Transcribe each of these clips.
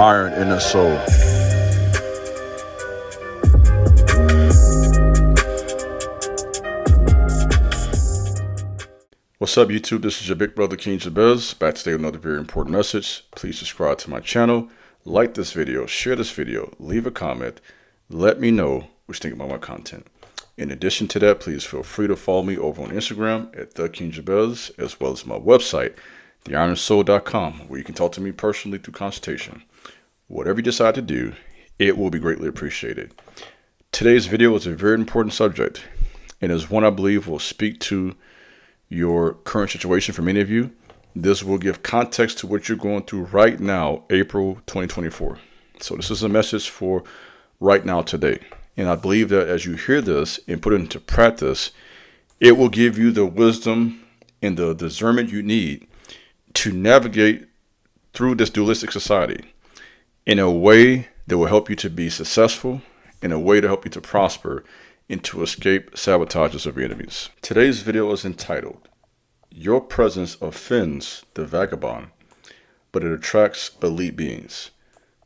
iron in the soul. What's up, YouTube? This is your big brother King Jabez, back today with another very important message. Please subscribe to my channel, like this video, share this video, leave a comment, let me know what you think about my content. In addition to that, please feel free to follow me over on Instagram at The King Jabez, as well as my website, theironandsoul.com, where you can talk to me personally through consultation. Whatever you decide to do, it will be greatly appreciated. Today's video is a very important subject, and is one I believe will speak to your current situation for many of you. This will give context to what you're going through right now, April 2024. So this is a message for right now, today. And I believe that as you hear this and put it into practice, it will give you the wisdom and the discernment you need to navigate through this dualistic society in a way that will help you to be successful, in a way to help you to prosper, and to escape sabotages of your enemies. Today's video is entitled, Your Presence Offends the Vagabond, but it attracts elite beings.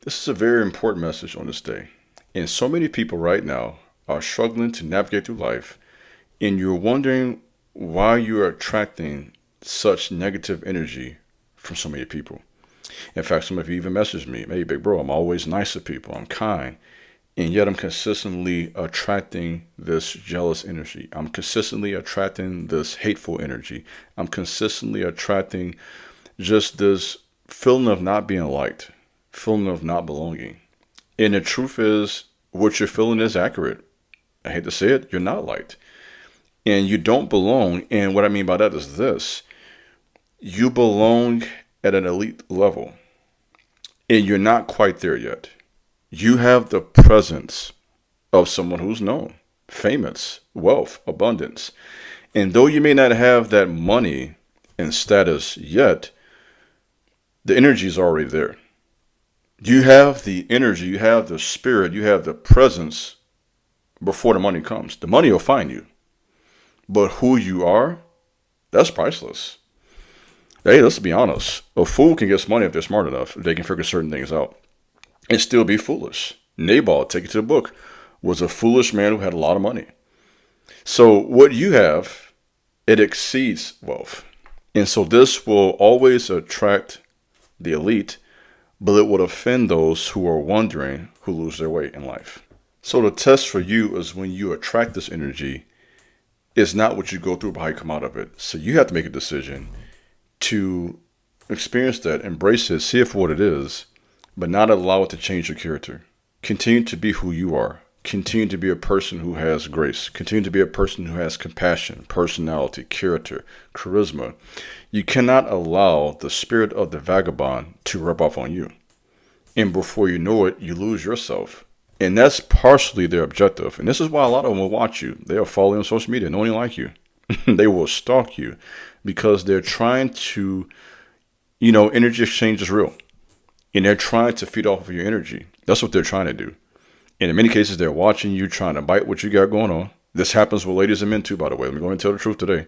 This is a very important message on this day. And so many people right now are struggling to navigate through life, and you're wondering why you're attracting such negative energy from so many people. In fact, some of you even messaged me, hey, big bro, I'm always nice to people, I'm kind, and yet I'm consistently attracting this jealous energy. I'm consistently attracting this hateful energy. I'm consistently attracting just this feeling of not being liked, feeling of not belonging. And the truth is, what you're feeling is accurate. I hate to say it, you're not liked. And you don't belong. And what I mean by that is this. You belong at an elite level. And you're not quite there yet. You have the presence of someone who's known, famous, wealth, abundance. And though you may not have that money and status yet, the energy is already there. You have the energy, you have the spirit, you have the presence before the money comes. The money will find you. But who you are, that's priceless. Hey, let's be honest. A fool can get money if they're smart enough, if they can figure certain things out, and still be foolish. Nabal, take it to the book, was a foolish man who had a lot of money. So what you have, it exceeds wealth. And so this will always attract the elite, but it would offend those who are wondering, who lose their way in life. So the test for you is when you attract this energy, it's not what you go through, but how you come out of it. So you have to make a decision to experience that, embrace it, see it for what it is, but not allow it to change your character. Continue to be who you are. Continue to be a person who has grace. Continue to be a person who has compassion, personality, character, charisma. You cannot allow the spirit of the vagabond to rub off on you. And before you know it, you lose yourself. And that's partially their objective. And this is why a lot of them will watch you. They'll follow you on social media, knowing like you. They will stalk you because they're trying to, energy exchange is real. And they're trying to feed off of your energy. That's what they're trying to do. And in many cases, they're watching you, trying to bite what you got going on. This happens with ladies and men too, by the way. Let me go and tell the truth today.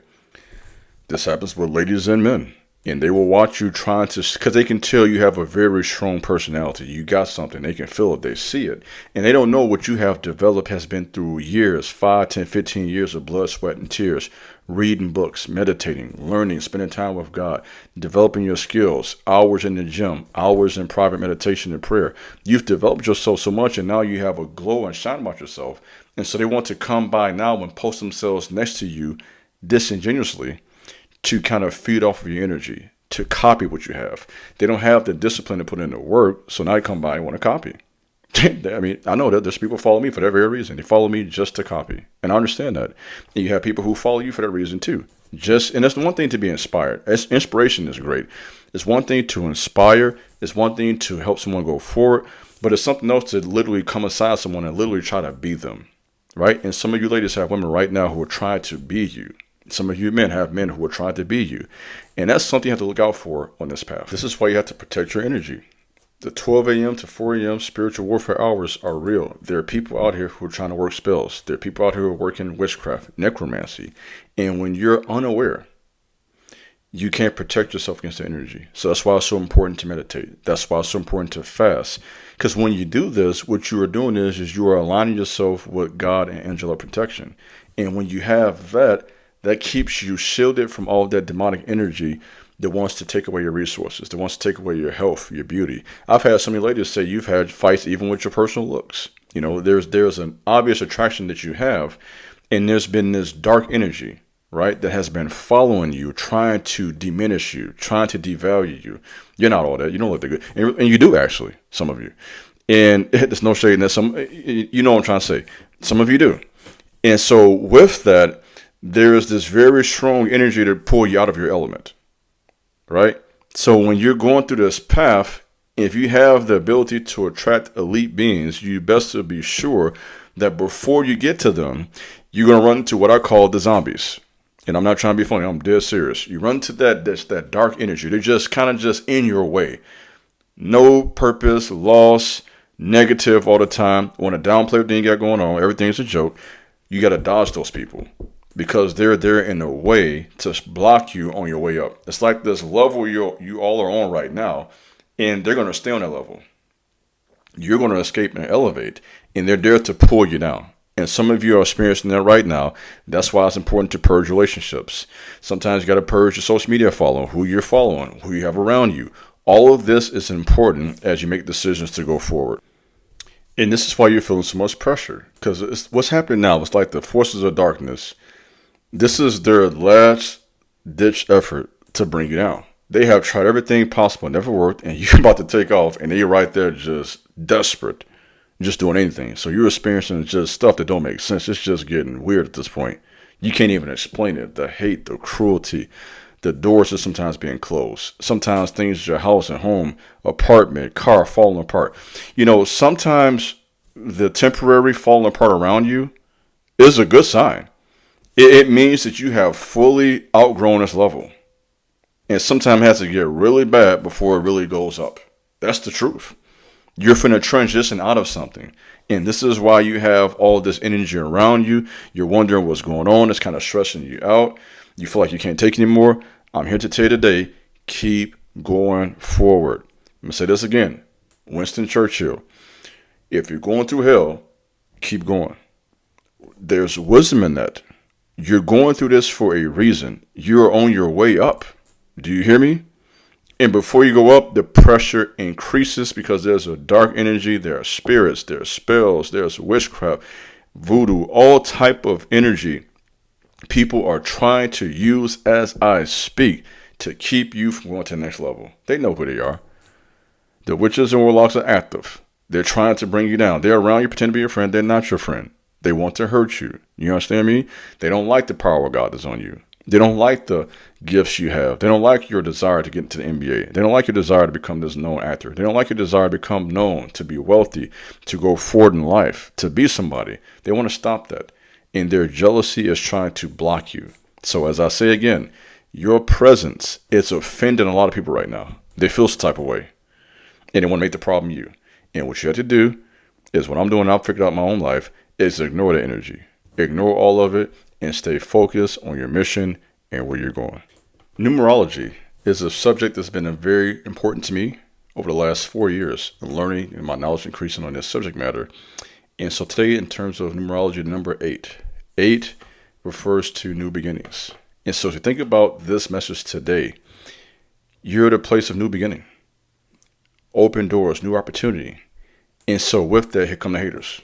This happens with ladies and men. And they will watch you trying to, because they can tell you have a very strong personality. You got something. They can feel it. They see it. And they don't know what you have developed has been through years, 5, 10, 15 years of blood, sweat, and tears. Reading books, meditating, learning, spending time with God, developing your skills, hours in the gym, hours in private meditation and prayer. You've developed yourself so much, and now you have a glow and shine about yourself. And so they want to come by now and post themselves next to you disingenuously to kind of feed off of your energy, to copy what you have. They don't have the discipline to put in the work, so now they come by and want to copy. I mean, I know that there's people who follow me for that very reason. They follow me just to copy. And I understand that. And you have people who follow you for that reason too. And that's the one thing to be inspired. Inspiration is great. It's one thing to inspire. It's one thing to help someone go forward. But it's something else to literally come aside someone and literally try to be them. Right? And some of you ladies have women right now who are trying to be you. Some of you men have men who are trying to be you. And that's something you have to look out for on this path. This is why you have to protect your energy. The 12 a.m. to 4 a.m. spiritual warfare hours are real. There are people out here who are trying to work spells. There are people out here who are working witchcraft, necromancy. And when you're unaware you can't protect yourself against the energy. So that's why it's so important to meditate. That's why it's so important to fast. Because when you do this, what you are doing is you are aligning yourself with God and angelic protection. And when you have that, that keeps you shielded from all that demonic energy that wants to take away your resources, that wants to take away your health, your beauty. I've had so many ladies say you've had fights even with your personal looks. You know, there's an obvious attraction that you have, and there's been this dark energy, right, that has been following you, trying to diminish you, trying to devalue you. You're not all that. You don't look that good. And you do, actually, some of you. And there's no shade in that. You know what I'm trying to say. Some of you do. And so with that, there is this very strong energy to pull you out of your element, right? So when you're going through this path, if you have the ability to attract elite beings, you best to be sure that before you get to them, you're going to run into what I call the zombies. And I'm not trying to be funny. I'm dead serious. You run to that dark energy. They're just kind of just in your way. No purpose, loss, negative all the time. Want to downplay everything you got going on. Everything's a joke. You got to dodge those people because they're there in a way to block you on your way up. It's like this level you all are on right now, and they're going to stay on that level. You're going to escape and elevate, and they're there to pull you down. And some of you are experiencing that right now. That's why it's important to purge relationships. Sometimes you got to purge your social media following, who you're following, who you have around you. All of this is important as you make decisions to go forward. And this is why you're feeling so much pressure, because what's happening now. It's like the forces of darkness. This is their last ditch effort to bring you down. They have tried everything possible, never worked, and you're about to take off, and they're right there just desperate, just doing anything. So you're experiencing just stuff that don't make sense. It's just getting weird at this point. You can't even explain it. The hate, the cruelty, the doors are sometimes being closed. Sometimes things at your house and home, apartment, car falling apart. You know, sometimes the temporary falling apart around you is a good sign. It means that you have fully outgrown this level. And sometimes it has to get really bad before it really goes up. That's the truth. You're finna transition out of something. And this is why you have all this energy around you. You're wondering what's going on. It's kind of stressing you out. You feel like you can't take anymore. I'm here to tell you today, keep going forward. I'm going to say this again. Winston Churchill. If you're going through hell, keep going. There's wisdom in that. You're going through this for a reason. You're on your way up. Do you hear me? And before you go up, the pressure increases because there's a dark energy. There are spirits, there are spells, there's witchcraft, voodoo, all type of energy. People are trying to use as I speak to keep you from going to the next level. They know who they are. The witches and warlocks are active. They're trying to bring you down. They're around you, pretend to be your friend. They're not your friend. They want to hurt you. You understand me? They don't like the power of God that's on you. They don't like the gifts you have. They don't like your desire to get into the NBA. They don't like your desire to become this known actor. They don't like your desire to become known, to be wealthy, to go forward in life, to be somebody. They want to stop that. And their jealousy is trying to block you. So as I say again, your presence is offending a lot of people right now. They feel some type of way. And they want to make the problem you. And what you have to do is what I'm doing, I've figured out my own life, is ignore the energy. Ignore all of it and stay focused on your mission and where you're going. Numerology is a subject that's been very important to me over the last 4 years, learning and my knowledge increasing on this subject matter. And so today, in terms of numerology, the number 8. 8 refers to new beginnings. And so if you think about this message today, you're at a place of new beginning. Open doors, new opportunity. And so with that, here come the haters.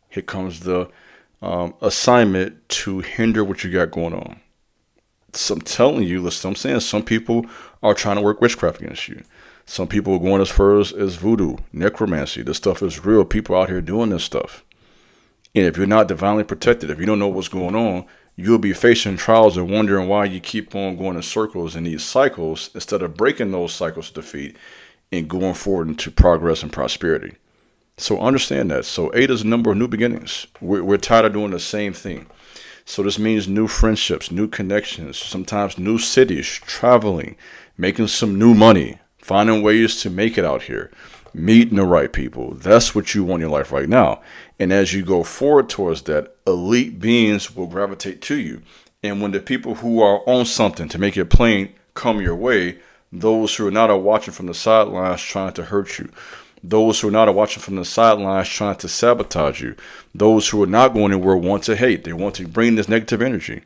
Here comes the assignment to hinder what you got going on. So I'm telling you, listen, I'm saying some people are trying to work witchcraft against you. Some people are going as far as voodoo, necromancy. This stuff is real. People out here doing this stuff. And if you're not divinely protected, if you don't know what's going on, you'll be facing trials and wondering why you keep on going in circles in these cycles instead of breaking those cycles to defeat and going forward into progress and prosperity. So understand that. So 8 is a number of new beginnings. We're tired of doing the same thing. So this means new friendships, new connections, sometimes new cities, traveling, making some new money, finding ways to make it out here, meeting the right people. That's what you want in your life right now. And as you go forward towards that, elite beings will gravitate to you. And when the people who are on something, to make it plain, come your way, those who are not are watching from the sidelines trying to hurt you. Those who are not are watching from the sidelines trying to sabotage you. Those who are not going anywhere want to hate. They want to bring this negative energy.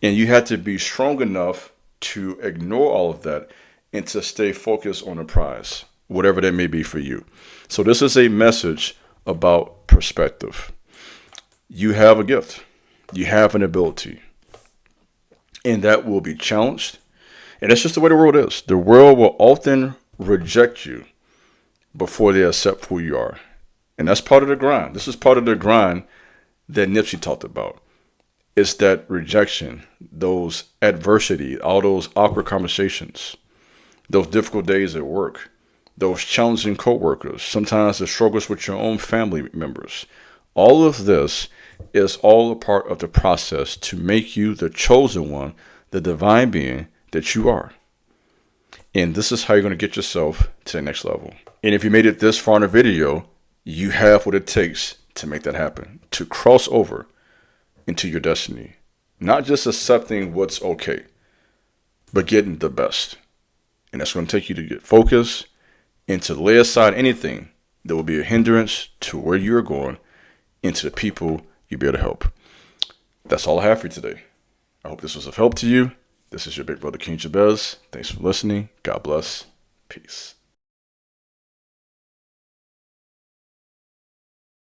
And you have to be strong enough to ignore all of that and to stay focused on the prize, whatever that may be for you. So this is a message about perspective. You have a gift. You have an ability. And that will be challenged. And that's just the way the world is. The world will often reject you before they accept who you are. And that's part of the grind. This is part of the grind that Nipsey talked about. It's that rejection, those adversity, all those awkward conversations, those difficult days at work, those challenging coworkers, sometimes the struggles with your own family members. All of this is all a part of the process to make you the chosen one, the divine being that you are. And this is how you're going to get yourself to the next level. And if you made it this far in the video, you have what it takes to make that happen, to cross over into your destiny. Not just accepting what's okay, but getting the best. And that's going to take you to get focused and to lay aside anything that will be a hindrance to where you're going and to the people you'll be able to help. That's all I have for you today. I hope this was of help to you. This is your big brother, King Jabez. Thanks for listening. God bless. Peace.